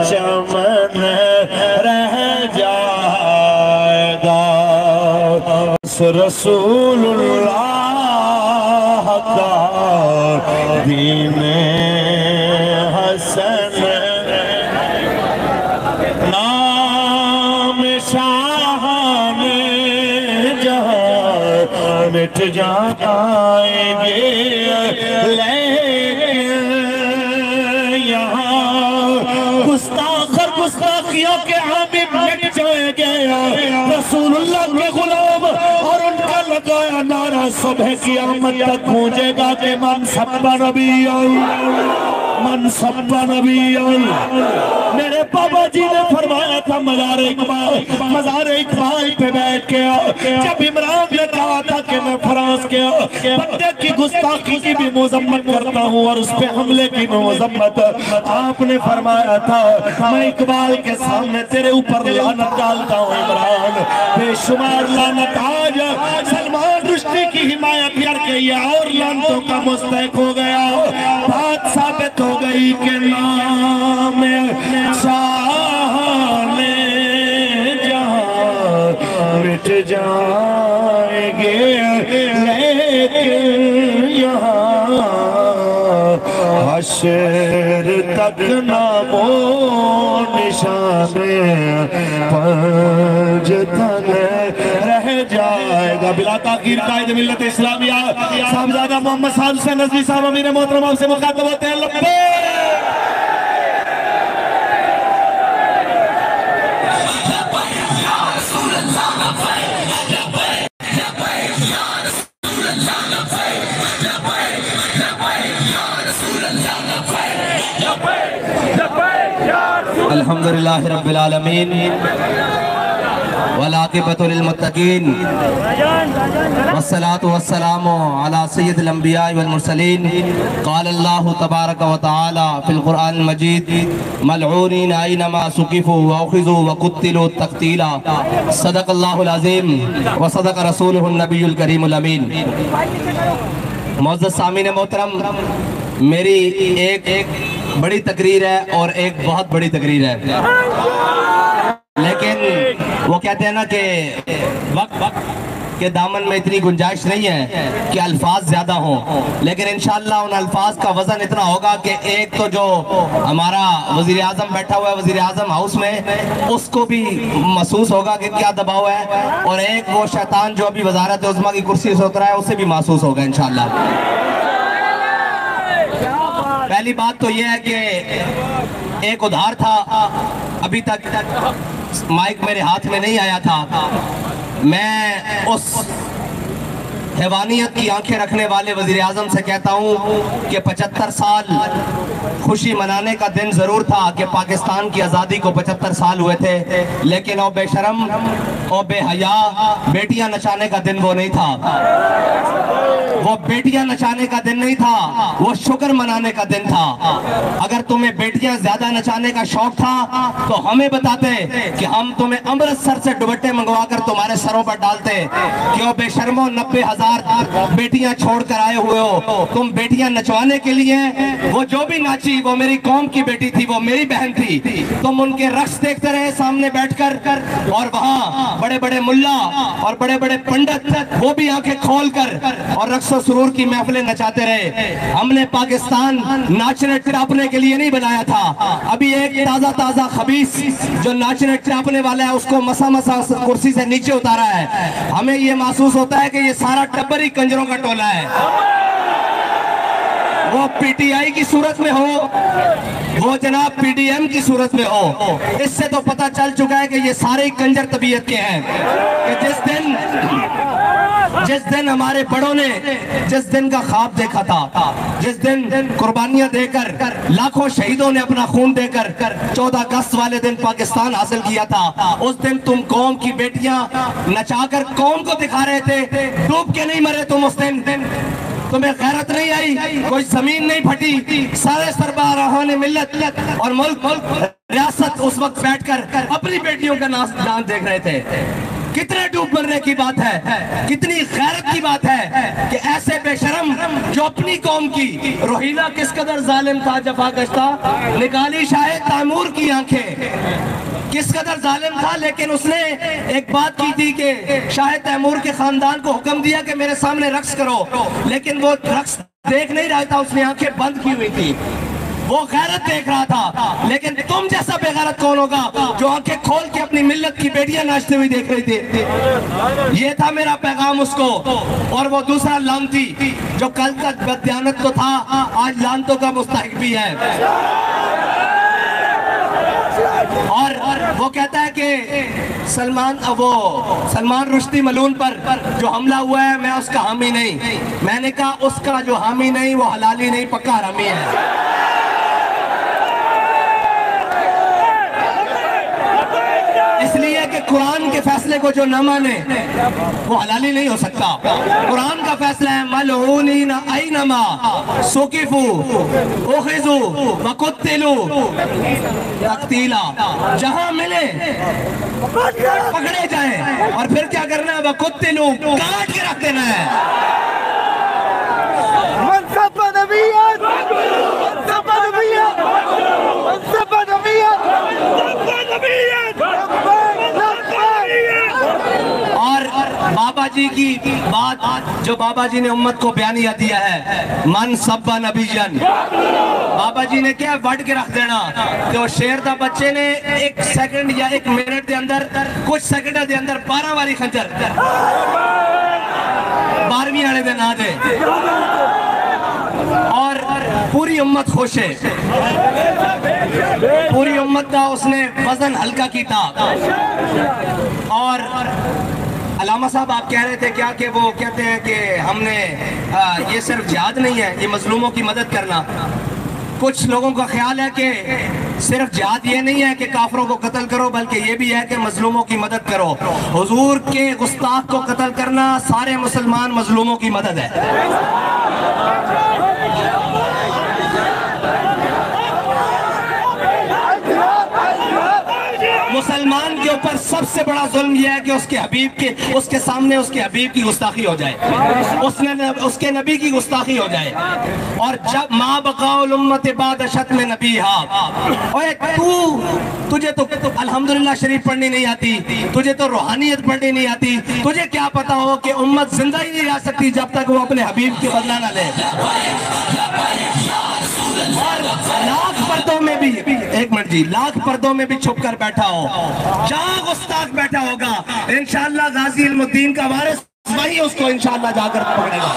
चमन रह जाएगा रसूलुल्लाह का दीने हसन नाम शाहाने जहां मिट जाएंगे गुस्ताखियों के हामिद मिट जाएंगे रसूलुल्लाह के गुलाम और उनका लगाया नारा सुबह क़यामत तक गूंजेगा कि मन सब्बा नबी मन सब्बा नबी। मेरे बाबा जी ने फरमाया था मज़ार इकबाल पे बैठ के जब इमरान ने कहा था कि मैं फ्रांस के बंदे की गुस्ताखी की भी मज़म्मत करता हूँ और उस पे हमले की मज़म्मत, आपने फरमाया था मैं इकबाल के सामने तेरे ऊपर लानत डालता हूँ इमरान, बेशुमार लानत आज सलमान रुश्दी की हिमायत करके ये और लानतों का मुस्तहिक हो गया। बात साबित हो गई के नाम शाने जहां मिट जाएंगे लेकिन यहाँ हश्र तक नामो निशाने पंज तन रह जाएगा। बिला ताकीर कायद मिल्लत इस्लामिया साहबजादा मोहम्मद साहब से नज़वी साहब अमीर मोहतरम से मुखातब होते हैं। अल्हम्दुलिल्लाह रब्बिल आलमीन वल आक़िबतु लिल मुत्तक़ीन वस्सलातु वस्सलामु अला सय्यिदिल अंबिया वल मुरसलीन। क़ाल अल्लाहु तबारक व तआला फ़िल क़ुरआनिल मजीद मलऊनीन ऐनमा सुक़िफ़ू व उख़िज़ू व क़ुत्तिलू तक़तीला। सदक़ल्लाहुल अज़ीम व सदक़ रसूलुहुन नबियुल करीमुल अमीन। मुअज़्ज़ज़ सामीन मोहतरम, मेरी एक बड़ी तकरीर है और एक बहुत बड़ी तकरीर है, लेकिन वो कहते हैं ना कि वक्त के दामन में इतनी गुंजाइश नहीं है कि अल्फाज ज्यादा हों, लेकिन इंशाअल्लाह उन अल्फाज का वजन इतना होगा कि एक तो जो हमारा वजीर आजम बैठा हुआ है वजीर आजम हाउस में, उसको भी महसूस होगा कि क्या दबाव है, और एक वो शैतान जो अभी वजारत उज़्मा की कुर्सी से उतरा है उसे भी महसूस होगा इंशाअल्लाह। पहली बात तो यह है कि एक उधार था, अभी तक माइक मेरे हाथ में नहीं आया था। मैं उस हैवानियत की आंखें रखने वाले वजीर आजम से कहता हूँ कि 75 साल खुशी मनाने का दिन जरूर था कि पाकिस्तान की आज़ादी को 75 साल हुए थे, लेकिन ओ बेशरम ओ बेहया बेटियां नचाने का दिन वो नहीं था। वो बेटियां नचाने का दिन नहीं था, वो शुक्र मनाने का दिन था। अगर तुम्हें बेटियां ज्यादा नचाने का शौक था तो हमें बताते कि हम तुम्हें अमृतसर से दुपट्टे मंगवा कर तुम्हारे सरों पर डालते। क्यों बेशर्मो 90,000 बेटियां छोड़कर आए हुए हो तुम बेटियां नचवाने के लिए। वो जो भी नाची वो मेरी कौम की बेटी थी, वो मेरी बहन थी। तुम उनके रक्स देखते रहे सामने बैठकर, और वहाँ बड़े बड़े मुल्ला और बड़े बड़े पंडित वो भी आंखें खोलकर और रक्स सुरूर की महफिलें नचाते रहे। हमने पाकिस्तान नाचने टरापने के लिए नहीं बनाया था। अभी एक ताजा ताजा खबीस जो नाचने टरापने वाला है उसको मसा मसा कुर्सी से नीचे उतारा है। हमें ये महसूस होता है कि ये सारा टब्बर ही कंजरों का टोला है। वो पीटीआई की सूरत में हो, वो जनाब पीडीएम की सूरत में हो, इससे तो पता चल चुका है कि ये सारे कंजर तबीयत के हैं। कि जिस दिन हमारे बड़ों ने जिस दिन का ख्वाब देखा था, जिस दिन कुर्बानियां देकर लाखों शहीदों ने अपना खून देकर 14 अगस्त वाले दिन पाकिस्तान हासिल किया था, उस दिन तुम कौम की बेटियां नचाकर कौम को दिखा रहे थे। डूब के नहीं मरे तुम उस दिन, तुम्हें गैरत नहीं आई, कोई जमीन नहीं फटी। सारे सरबराहान मिल्लत और मुल्क रियासत उस वक्त बैठकर अपनी बेटियों का नाच देख रहे थे। कितने डूब मरने की बात है, कितनी गैरत की बात है कि ऐसे बेशरम जो अपनी कौम की, रोहिला किस कदर जालिम था, जफाकश्ता, निकाली शाह तैमूर की आंखें, किस कदर जालिम था, लेकिन उसने एक बात की थी कि शाह तैमूर के खानदान को हुक्म दिया कि मेरे सामने रक्स करो, लेकिन वो रक्स देख नहीं रहा था, उसने आंखें बंद की हुई थी, वो गैरत देख रहा था। लेकिन तुम जैसा बेगैरत कौन होगा जो आंखें खोल के अपनी मिल्लत की बेटियां नाचते हुए देख रही थी। ये था मेरा पैगाम उसको। और वो दूसरा लानती जो कल तक बददियानत तो था, आज लानतों का मुस्तहिक भी है। और वो कहता है कि सलमान रुश्दी मलून पर जो हमला हुआ है, मैं उसका हामी नहीं। मैंने कहा उसका जो हामी नहीं वो हलाली नहीं, पक्का हरामी है। इसलिए कि कुरान के फैसले को जो न माने वो हलाली नहीं हो सकता। कुरान का फैसला है मलऊनीन ऐनमा सुकिफू उखिजू वकुत्तिलू तक़तीला, जहां मिले पकड़े जाएं और फिर क्या करना है, वकुत्तिलू, काट के रख देना है। बाबा जी की बात जो बाबा जी ने उम्मत को बयानिया दिया है, मन सब्बा नबीजन, बाबा जी ने क्या वर्ड के रख देना कि वो शेर दा बच्चे ने 1 सेकंड या 1 मिनट के अंदर, कुछ सेकंड के अंदर 12 वाली खंजर 12वीं वाले दिन आ दे और पूरी उम्मत खुश है। पूरी उम्मत का उसने वजन हल्का किया। और अलामा साहब आप कह रहे थे क्या कि वो कहते हैं कि हमने ये सिर्फ जिहाद नहीं है, ये मजलूमों की मदद करना। कुछ लोगों का ख्याल है कि सिर्फ जिहाद ये नहीं है कि काफरों को कत्ल करो, बल्कि ये भी है कि मजलूमों की मदद करो। हुजूर के गुस्ताख को कत्ल करना सारे मुसलमान मजलूमों की मदद है। मुसलमान के ऊपर सबसे बड़ा जुल्म यह है कि उसके सामने उसके हबीब की गुस्ताखी हो जाए, उसके नबी की गुस्ताखी हो जाए। और जब माँ बकाउल उम्मत बाद शत्म नबी, तुझे तो अल्हम्दुलिल्लाह शरीफ पढ़नी नहीं आती, तुझे तो रूहानियत पढ़नी नहीं आती, तुझे क्या पता हो कि उम्मत जिंदा ही नहीं रह सकती जब तक वो अपने हबीब के बदला न ले। लाख पर्दों में भी, एक मिनट जी, लाख पर्दों में भी छुप कर बैठा हो, जहां गुस्ताख बैठा होगा, इंशाअल्लाह गाजी इल्मुद्दीन का वारिस वही उसको इंशाअल्लाह जाकर पकड़ेगा।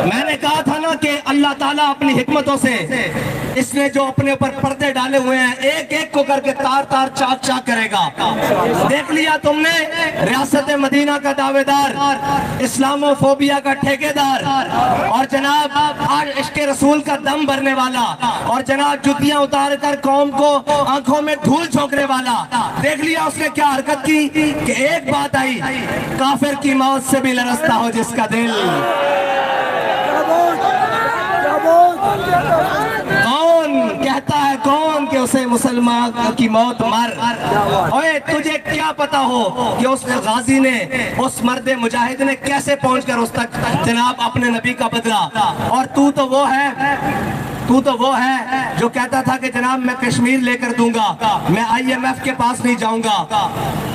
मैंने कहा था ना कि अल्लाह ताला अपनी हिकमतों से इसने जो अपने ऊपर पर्दे डाले हुए हैं, एक एक को करके तार तार चाक चाक करेगा। देख लिया तुमने, रियासत मदीना का दावेदार, इस्लामोफोबिया का ठेकेदार, और जनाब आज इश्क रसूल का दम भरने वाला, और जनाब जुतियां उतार कर कौम को आंखों में धूल झोंकने वाला। देख लिया उसने क्या हरकत की कि एक बात आई, काफिर की मौत से भी लरसता हो जिसका दिल। कौन कहता है, कौन कि उसे मुसलमान की मौत मर। ओए तुझे क्या पता हो कि उस गाजी ने, उस मर्द मुजाहिद ने कैसे पहुंचकर उस तक जनाब अपने नबी का बदला। और तू तो वो है जो कहता था कि जनाब मैं कश्मीर लेकर दूंगा, मैं IMF के पास नहीं जाऊंगा।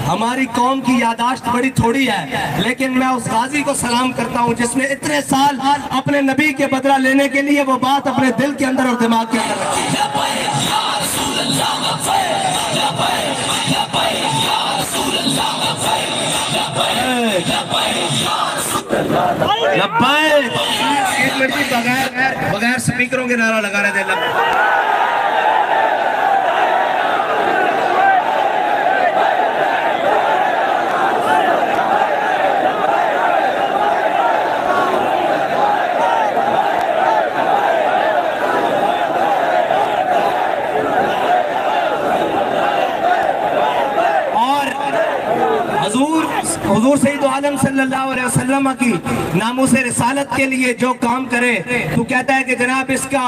हमारी कौम की यादाश्त बड़ी थोड़ी है, लेकिन मैं उस गाजी को सलाम करता हूं जिसने इतने साल अपने नबी के बदला लेने के लिए वो बात अपने दिल के अंदर और दिमाग के अंदर रखी। बगैर स्पीकरों के नारा लगा रहे थे। हुजूर सईद आलम सल्लल्लाहु अलैहि वसल्लम की नामूसे रिसालत के लिए जो काम करे, तू कहता है कि जनाब इसका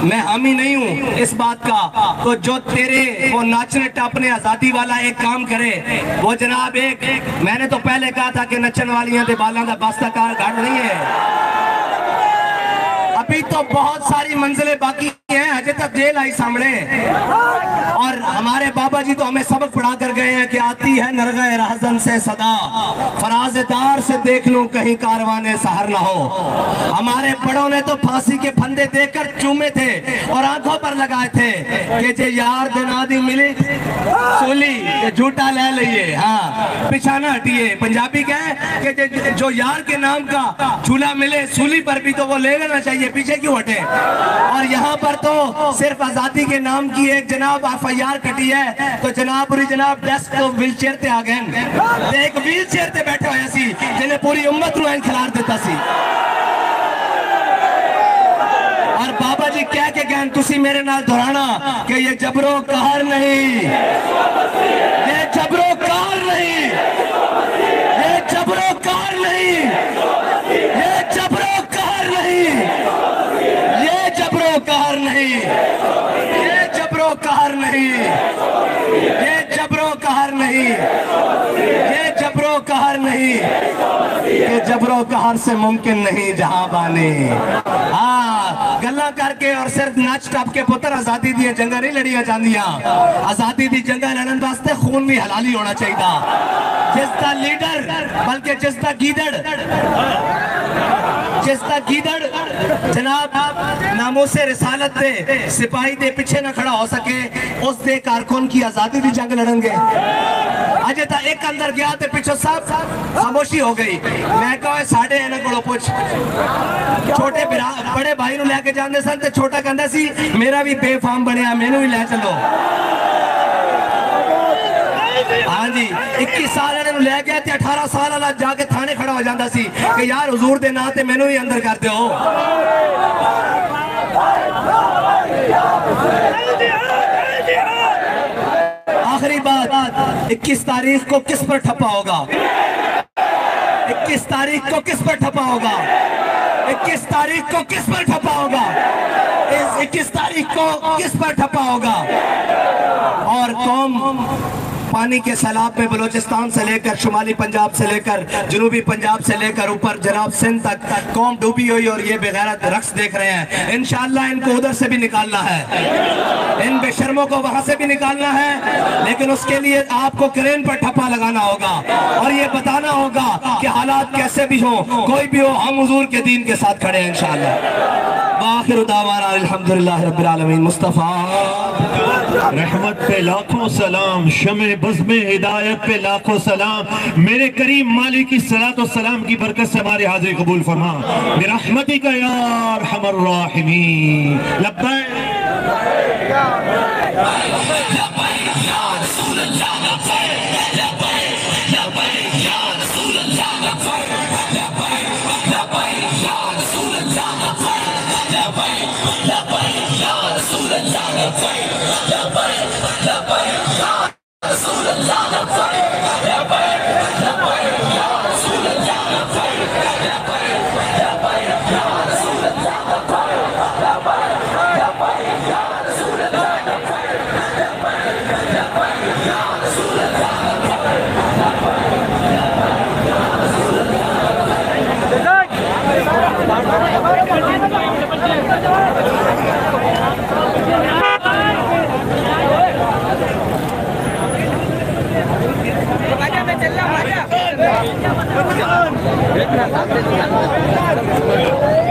मैं हामी नहीं हूँ इस बात का, तो जो तेरे वो नाचने टापने आजादी वाला एक काम करे, वो जनाब एक मैंने तो पहले कहा था कि नचन वालियां दे बालां दा बास्ता कार घाट नहीं है। अभी तो बहुत सारी मंजिलें बाकी हैं, अजय तक जेल आई सामने। और हमारे बाबा जी तो हमें सबक पढ़ा कर गए हैं कि आती है नरग़े रहज़न से सदा, फराज़दार से देख लूं कहीं कारवाने सहर ना हो। हमारे बड़ों ने तो फांसी के फंदे देकर चूमे थे और आंखों पर लगाए थे कि जे यार दिना दी मिली सूली झूठा ले लिये, हाँ पीछा ना हटिए। पंजाबी कहे कि जो यार के नाम का झूला मिले सूली पर भी तो वो ले लेना चाहिए, पीछे क्यों हटे। और यहाँ पर तो सिर्फ आजादी के नाम की एक जनाब FIR कटी है, तो जनाब डेस्क तो व्हील चेयर ते आ गए, एक व्हील चेयर ते बैठे हुए सी जिन्हें पूरी उम्मत रू खिलार देता सी। और बाबा जी कह के गए तुसी मेरे नाल दोहराना कि ये जबरो कहर नहीं, ये जबरो कहर नहीं, ये जबरो कहर नहीं, ये जबरो कहर नहीं, ये जबरो कहर नहीं, ये जबरो कहर नहीं, ये जबरो कहर नहीं, ये जबरो कहर नहीं, ये जबरो कहर से मुमकिन नहीं जहां बानी। हाँ गल्ला करके और सिर्फ नाच टप के पुत्र आजादी दी जंगा नहीं लड़िया चाहदियां। आजादी दी जंगा लड़न वास्ते खून भी हलाली होना चाहिए। जिसका लीडर बल्कि जिसका गीदड़ जनाब नामूसे रिसालत दे सिपाही दे पीछे ना खड़ा हो सके, उस दे कारकुन की आजादी दी जंग लड़ेंगे। अजय तक एक अंदर गया तो पिछो सब खामोशी हो गई। मैं कहा साढ़े इन्हों को पूछ, छोटे बड़े भाई नु लेके जाते सन, छोटा कहता सी मेरा भी बेफाम बनया, मैनू भी ले चलो। हाँ जी 21 साल ले गया, 18 साल वाला जाके थाने खड़ा हो जाता सी कि यार हुजूर दे नाम ते मैनू ही अंदर कर दो। आखिरी बात, 21 तारीख को किस पर ठप्पा होगा? 21 तारीख को किस पर ठप्पा होगा? 21 तारीख को किस पर ठप्पा होगा? 21 तारीख को किस पर ठप्पा होगा? और कौम पानी के सैलाब में बलोचिस्तान से लेकर शुमाली पंजाब से लेकर जनूबी पंजाब से लेकर ऊपर जनाब सिंध तक कौम डूबी हुई और ये बेगैरत रक्स देख रहे हैं। इंशाअल्लाह इनको उधर से भी निकालना है, इन बेशर्मों को वहां से भी निकालना है, लेकिन उसके लिए आपको क्रेन पर ठप्पा लगाना होगा और ये बताना होगा कि हालात कैसे भी हो, कोई भी हो, हम हुजूर के दीन के साथ खड़े हैं इंशाअल्लाह। आखिर दावाना अल्हम्दुलिल्लाह रब्बिल आलमीन। मुस्तफा रहमत पे लाखों सलाम, शमे बज़्मे हिदायत पे लाखों सलाम। मेरे करीम मालिक की सलात और सलाम की बरकत से हमारे हाजिर कबूल फरमा बिरहमतिका या अरहमर राहिमीन। लब्बैक चल